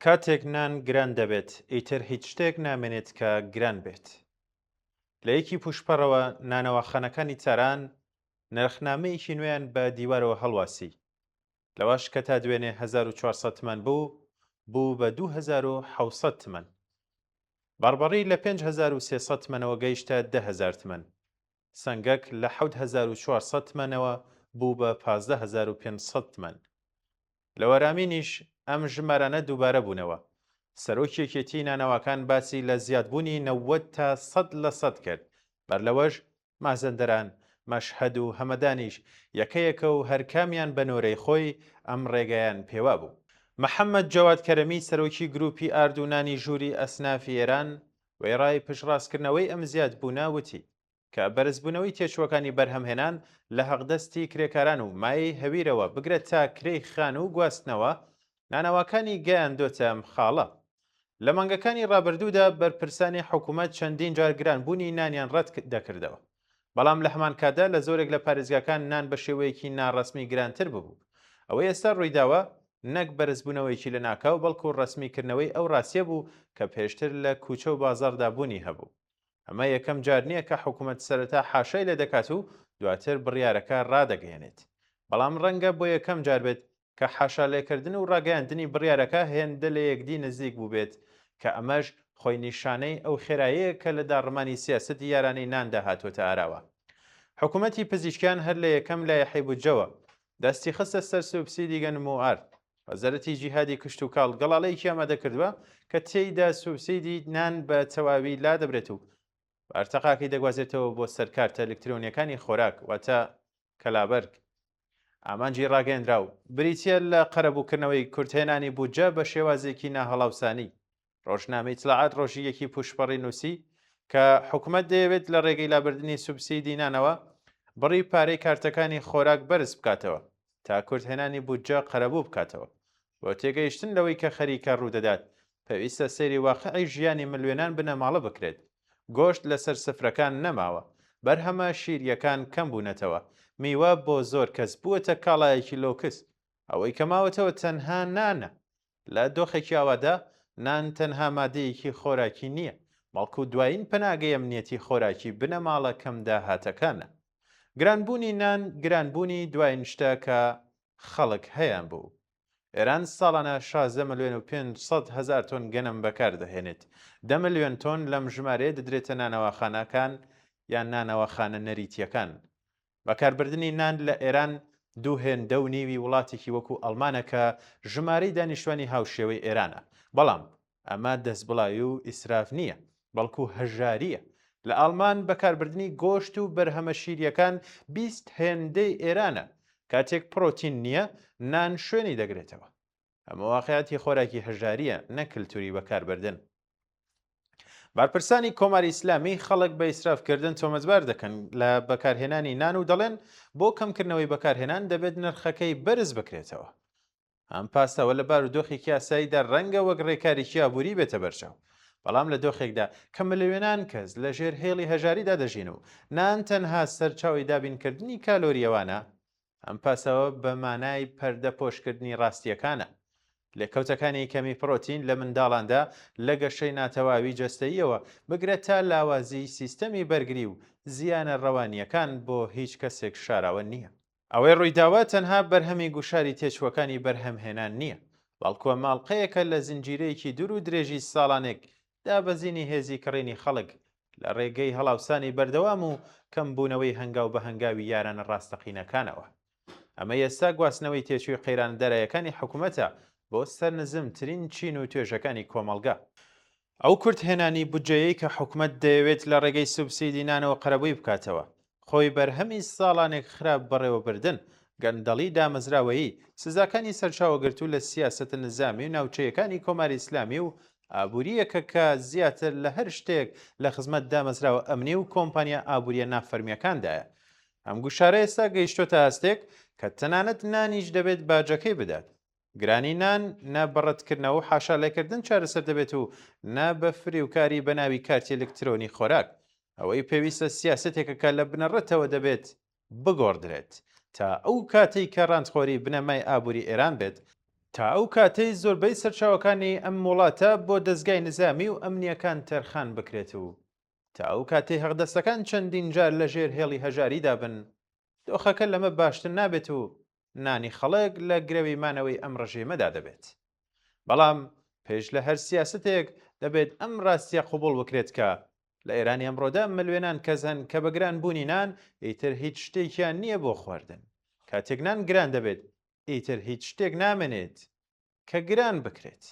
کاتێک نان گران دەبێت ئیتر هیچ شتێک نامێنێت کە گران بێت. لە یەکی پوشپەڕەوە نانەوەخانەکانی چاران نرخنامەیەکی نوێیان بە دیوارەوە هەڵواسی، لەوەش کە تا دوێنێ 1400 تمەن بوو بە 2700 تمەن. بەڕبەڕی لە 5300 تمەنەوە گەیشتە 10000 تمەن. سنگەک لە 7400 تمەنەوە بوو بە 15500 تمەن. لە وەرامینیش ئەم ژمارانە دووبارە بوونەوە. سەرۆکی یەکێتی نانەواکان باسی لە زیادبوونی 90 تا 100% کرد. بەر لەوەش مازەندەران، مەشهەد و هەمەدانیش یەکەیەکە و هەرکامیان بە نۆرەی خۆی ئەم ڕێگەیان پێوا بوو. محەممەد جەواد کەرەمی سەرۆکی گروپی ئاردوونانی ژووری ئەسنافی ئێران وێڕای پشڕاستکردنەوەی ئەم زیادبوونە وتی کە بەرزبوونەوەی تێچووەکانی بەرهەمهێنان لە حەقدەستی کرێکاران و مایەی هەویرەوە بگرێت تا کرێی خان و گواستنەوە، نانەواکانی گەیاندۆتە ئەم خاڵە. لە مانگەکانی ڕابردوودا بەرپرسانی حکوومەت چەندین جار گرانبوونی نانیان ڕەت دەکردەوە، بەڵام لە هەمان کاتدا لە زۆرێک لە پارێزگاکان نان بە شێوەیەکی ناڕەسمی گرانتر ببوو. ئەوە ئێستا ڕوویداوە نەک بەرزبوونەوەیکی لە ناکاو بەڵکو ڕەسمیکردنەوەی ئەو ڕاستیە بوو کە پێشتر لە کوچە و بازاڕدا بوونی هەبوو. ئەمە یەکەم جار نییە کە حکوومەت سەرەتا حاشای لێ دەکات و دواتر بڕیارەکە ڕادەگەیەنێت، بەڵام ڕەنگە بۆ یەکەم جار بێت کە حاشا لێکردن و ڕاگەیاندنی بڕیارەکە هێندە لە یەکدی نزیک بوو بێت، کە ئەمەش خۆی نیشانەی ئەو خێراییە کە لە داڕمانی سیاسەتی یارانەی ناندا هاتوۆتە ئاراوە. حکوومەتی پزیشکیان هەر لە یەکەم لایەحەی بودجەوە دەستی خستە سەر سوبسیدی گەنم و ئارد. وەزارەتی جیهادی کشت و کاڵ گەڵاڵەیەکی ئامادە کردووە کە تێیدا سوبسیدی نان بە تەواوی لا دەبرێت و ئەرتەقاکی دەگوازێتەوە بۆ سەرکارتە ئەلکترۆنیەکانی خۆراک واتە کەلابەرگ. ئامانجی ڕاگەیەندرا و بریتە لە قەرەبووکردنەوەی کورتهێنانی بودجە بە شێوازێکی ناهەڵاوسانی. ڕۆژنامەی تڵعات ڕۆژی یەکی پوشپەڕی نووسی کە حکوومەت دەیەوێت لە ڕێگەی لابردنی سوبسیدی نانەوە بڕی پارەی کارتەکانی خۆراک بەرز بکاتەوە تا کورتهێنانی بودجە قەرەبوو بکاتەوە. بۆ تێگەیشتن لەوەی کە خەریکە ڕوودەدات پێویستە سەیری واقعی ژیانی ملیۆنان بنەماڵە بکرێت. گۆشت لەسەر سفرەکان نەماوە، بەرهەمە شیریەکان کەم بوونەتەوە، میوە بۆ زۆر کەس بووەتە کاڵایەکی لۆکس. ئەوەی کەماوەتەوە تەنها نانە. لە دۆخێکی ئاوادا نان تەنها مادەیەکی خۆراکی نییە، بەڵکو دوایین پەناگەی ئەمنیەتی خۆراکی بنەماڵە کەم داهاتەکانە. گرانبوونی نان گرانبوونی دوایین شتە کە خەڵک هەیان بوو. ئێران ساڵانە 16 ملیۆن و 500 هزار تۆن گەنم بەکاردەهێنێت. 10 ملیۆن تۆن لەم ژمارەیە دەدرێتە نانەواخانەکان یان نانەواخانە نەریتیەکان. بەکاربردنی نان لە ئێران دوو هێندە و نیوی وڵاتێکی وەکو ئەڵمانە کە ژمارەی دانیشتوانی هاوشێوەی ئێرانە، بەڵام ئەمە دەستبڵاوی و ئیسراف نییە، بەڵکو هەژاریە. لە ئەڵمان بەکاربردنی گۆشت و بەرهەمە شیریەکان 20 هێندەی ئێرانە، کاتێک پرۆتین نییە نان شوێنی دەگرێتەوە. ئەمە واقعیەتی خۆراکی هەژاریە، نەک کلتوری بەکاربردن. بارپرسانی کۆماری ئیسلامی خەڵک بە ئیسرافکردن تۆمەتبار دەکەن لە بەکارهێنانی نان و دەڵێن بۆ کەمکردنەوەی بەکارهێنان دەبێت نرخەکەی بەرز بکرێتەوە. ئەم پاستەوە لە بار و دۆخێکی یاساییدا ڕەنگە وەک ڕێکاریی ئابووری بێتە بەرچاو، بەڵام لە دۆخێکدا کە ملیۆنان کەس لە ژێر هێڵی هەژاریدا دەژین و نان تەنها سەرچاوی دابینکردنی کالۆریەوانە، ئەم پاسەوە بە مانای پەردە پۆشکردنی ڕاستیەکانە. لێکەوتەکانی کەمی پرۆتین لە منداڵاندا لە گەشەی ناتەواوی جەستەییەوە بگرێت تا لاوازی سیستەمی بەرگری و زیانە ڕەوانیەکان بۆ هیچ کەسێک شاراوە نییە. ئەوەی ڕوویداوە تەنها بەرهەمی گوشاری تێچووەکانی بەرهەمهێنان نییە، بەڵکووە ماڵقەیەکە لە زنجیرەیەکی دوور و درێژی ساڵانێک دابەزینی هێزی کڕینی خەڵک لە ڕێگەی هەڵاوسانی بەردەوام و کەمبوونەوەی هەنگاو بە هەنگاوی یارانە ڕاستەقینەکانەوە. ئەمە ئێستا گواستنەوەی تێچووی قەیرانەدارایەکانی حکوومەتە بۆ سەرنزمترین چین و توێژەکانی کۆمەڵگا. ئەو کورتهێنانی بودجەیەی کە حکوومەت دەیەوێت لە ڕێگەی سوبسیدی نانەوە قەرەبووی بکاتەوە، خۆی بەرهەمی ساڵانێک خراپ بەڕێوەبردن، گەندەڵی دامەزراوەیی، سزاکانی سەرچاوەگرتوو لە سیاسەتە نظامی و ناوچەیەکانی کۆماری ئیسلامی و ئابووریەکە کە زیاتر لە هەر شتێک لە خزمەت دامەزراوە ئەمنی و کۆمپانیا ئابووریە نافەرمیەکاندایە. ئەم گوشارە ئێستا گەیشتۆتە هەستێک کە تەنانەت نانیش دەبێت باجەکەی بدات. گرانی نان نە بەڕەتکردنەوە و حاشا لێکردن چارەسەر دەبێت و نە بە فریوکاری بەناوی کارتی ئەلکترۆنی خۆراک. ئەوەی پێویستە سیاسەتێکەکە لە بنەڕەتەوە دەبێت بگۆڕدرێت تا ئەو کاتەی کە ڕاندخۆری بنەمای ئابووری ئێران بێت تا ئەو کاتەی زۆربەی سەرچاوەکانی ئەم وڵاتە بۆ دەستگای نزامی و ئەمنیەکان تەرخان بکرێت و تا ئەو کاتەی هەغدەستەکان چەندین جار لەژێر هێڵی هەژاریدا بن، دۆخەکە لەمە باشتر نابێت و نانی خەڵک لە گرەوی مانەوەی ئەم ڕژێمەدا دەبێت. بەڵام پێش لە هەر سیاسەتێک دەبێت ئەم ڕاستیە قوبوڵ بکرێت کە لە ئێرانی ئەمڕۆدا ملوێنان کەسن کە بە گرانبوونی نان ئیتر هیچ شتێکیان نییە بۆ خواردن. کاتێک نان گران دەبێت ئیتر هیچ شتێک نامێنێت کە گران بکرێت.